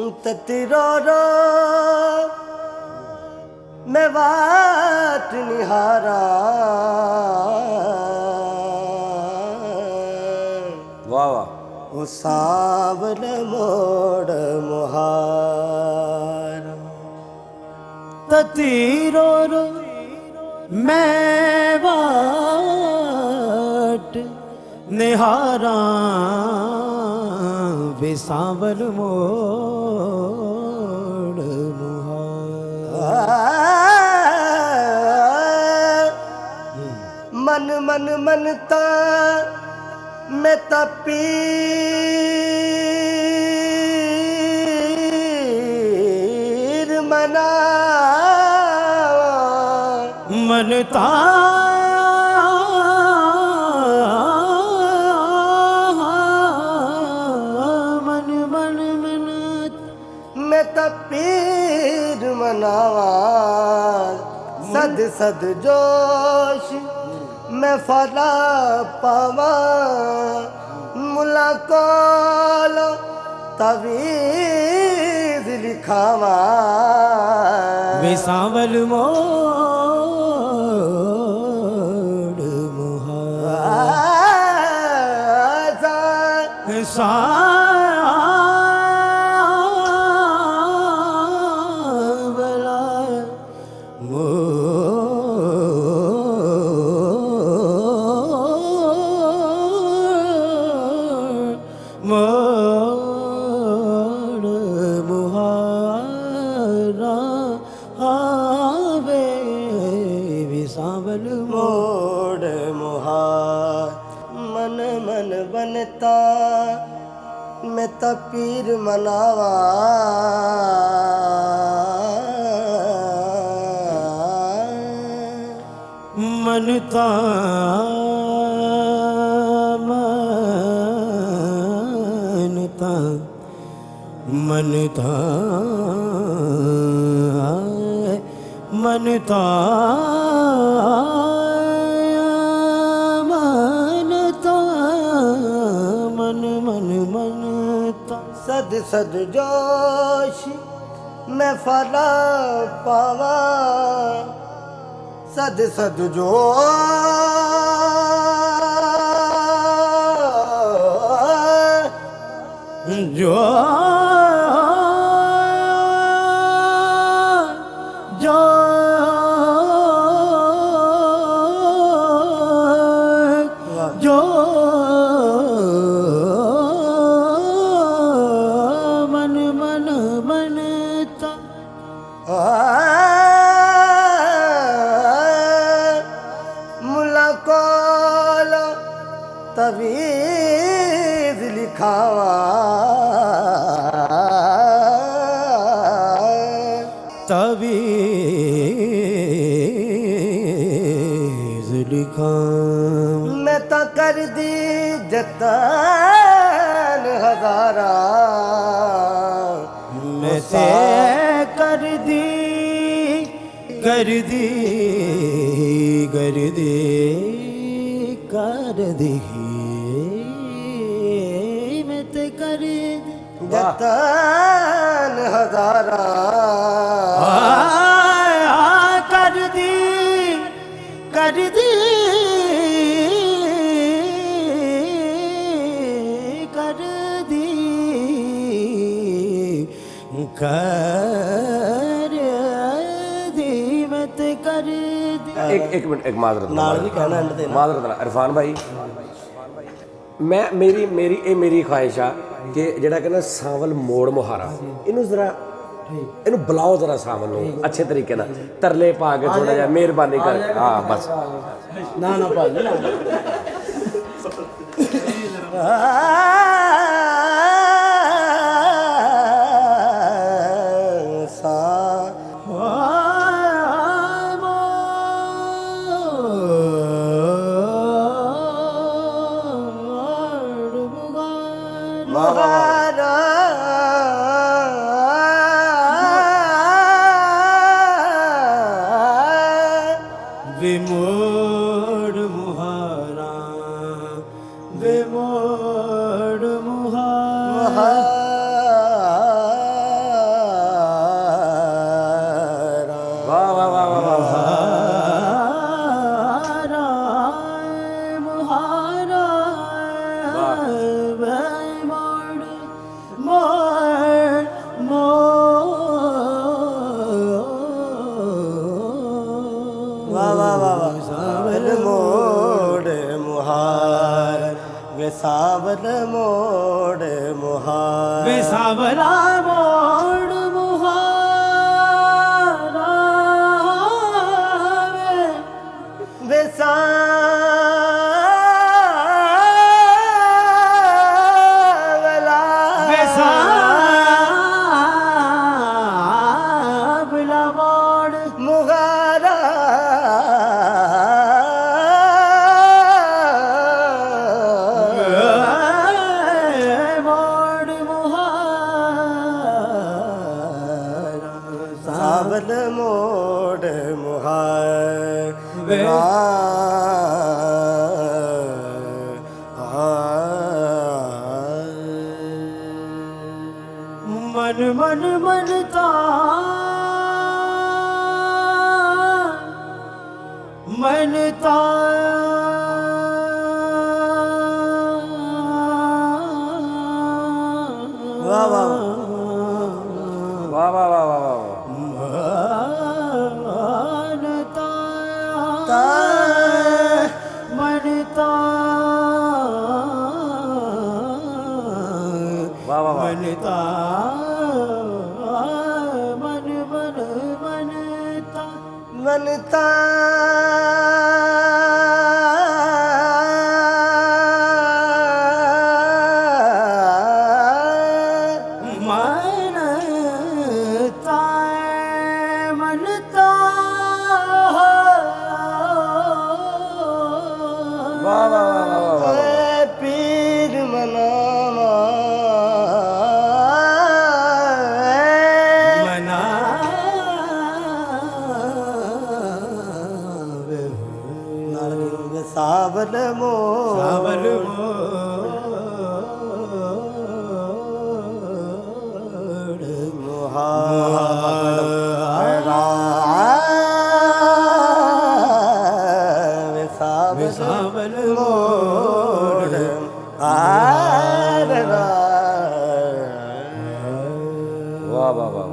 ततिरो रो मैं वाट निहारा। वाह वाह। ओ सावल मोड़ मुहारा। ततीरो रो मैं वाट निहारा वे सांवल मोड़ मुहारा। मन मन मनता मैं तपीर मना मनता मन मन मन मैं तपीर मनावा। सद सद जोश मैं फला पावा। मुलाकाल तवीज लिखावा। वे सांवल मोड़ मुहारा। सांवला मोड़ मुहारा आवे वे सांवल मोड़ मुहार। मन मन बनता मैं तपीर मनावा। मनता मनता मनता मनता मन मन मनता। सद सद जोश मैं फला पावा। सद सद जो जो जो मन मन मनता। मुलाकाल तवीज लिखावा। तवीज लिखा मैं तो कर दी जतन हजारा। मैं से कर दी कर दी कर दी कर दी मैं ते कर दी जतन हजारा। कर दी कर दी कर दी कर दी मैं ते कर दी। एक मिनट, एक माजरत नाल भी कहना एंड ते माजरत इरफान भाई, मैं मेरी ख्वाहिश आ कि ਜਿਹੜਾ ਕਹਿੰਦਾ ਸਾਵਲ ਮੋੜ ਮੁਹਾਰਾ, ਇਹਨੂੰ ਜ਼ਰਾ ਇਹਨੂੰ ਬੁਲਾਓ ਜ਼ਰਾ ਸਾਵਲ ਨੂੰ ਅੱਛੇ ਤਰੀਕੇ ਨਾਲ, ਤਰਲੇ ਪਾ ਕੇ ਥੋੜਾ ਜਿਹਾ ਮਿਹਰਬਾਨੀ ਕਰਕੇ। ਹਾਂ ਬਸ ਨਾ ਨਾ ਭਾਈ ਨਾ विमोड़ मुहारा विमोड़ मुहारा ਵੇ ਸਾਵਲਾ ਮੋੜ ਮੁਹਾਰਾ ਵੇ ਸਾਵਲਾ ਮੋੜ ਮੁਹਾਰਾ ਮੋੜ ਮੁਹਾਰਾ ਸਾਵਲ ਮੋੜ ਮੁਹਾਰਾ ਮਨ ਮਨ ਮਨ ਤਾ ਵਾਹ ਵਾਹ ਵਾਹ ਵਾਹ ਵਾਹ ਵਾਹ ਵਾਹ ਮਨ ਤਾ ਮਨ ਤਾ ਵਾਹ ਵਾਹ ਵਾਹ ਮਨ ਤਾ ਮਨ ਮਨ ਮਨ ਤਾ ਮਨਤਾ ਮਨ ਤਾ ਮਨ ਤਾ ਵਾਹ ਵਾਹ ਵਾਹ ਵਾਹ ਵਾਹ ਏ ਪੀਰ ਮਨਾਵਾ ਮਨਾ ਨਾਲ ਵੇ ਸਾਵਲ ਮੋੜ ਸਾਵਲ ਮੋੜ ਮੁਹਾਰਾ ਵੇ ਸਾਵਲ ਸਾਵਲ ਮੋੜ ਆਰਾ ਵਾਹ ਵਾਹ ਵਾਹ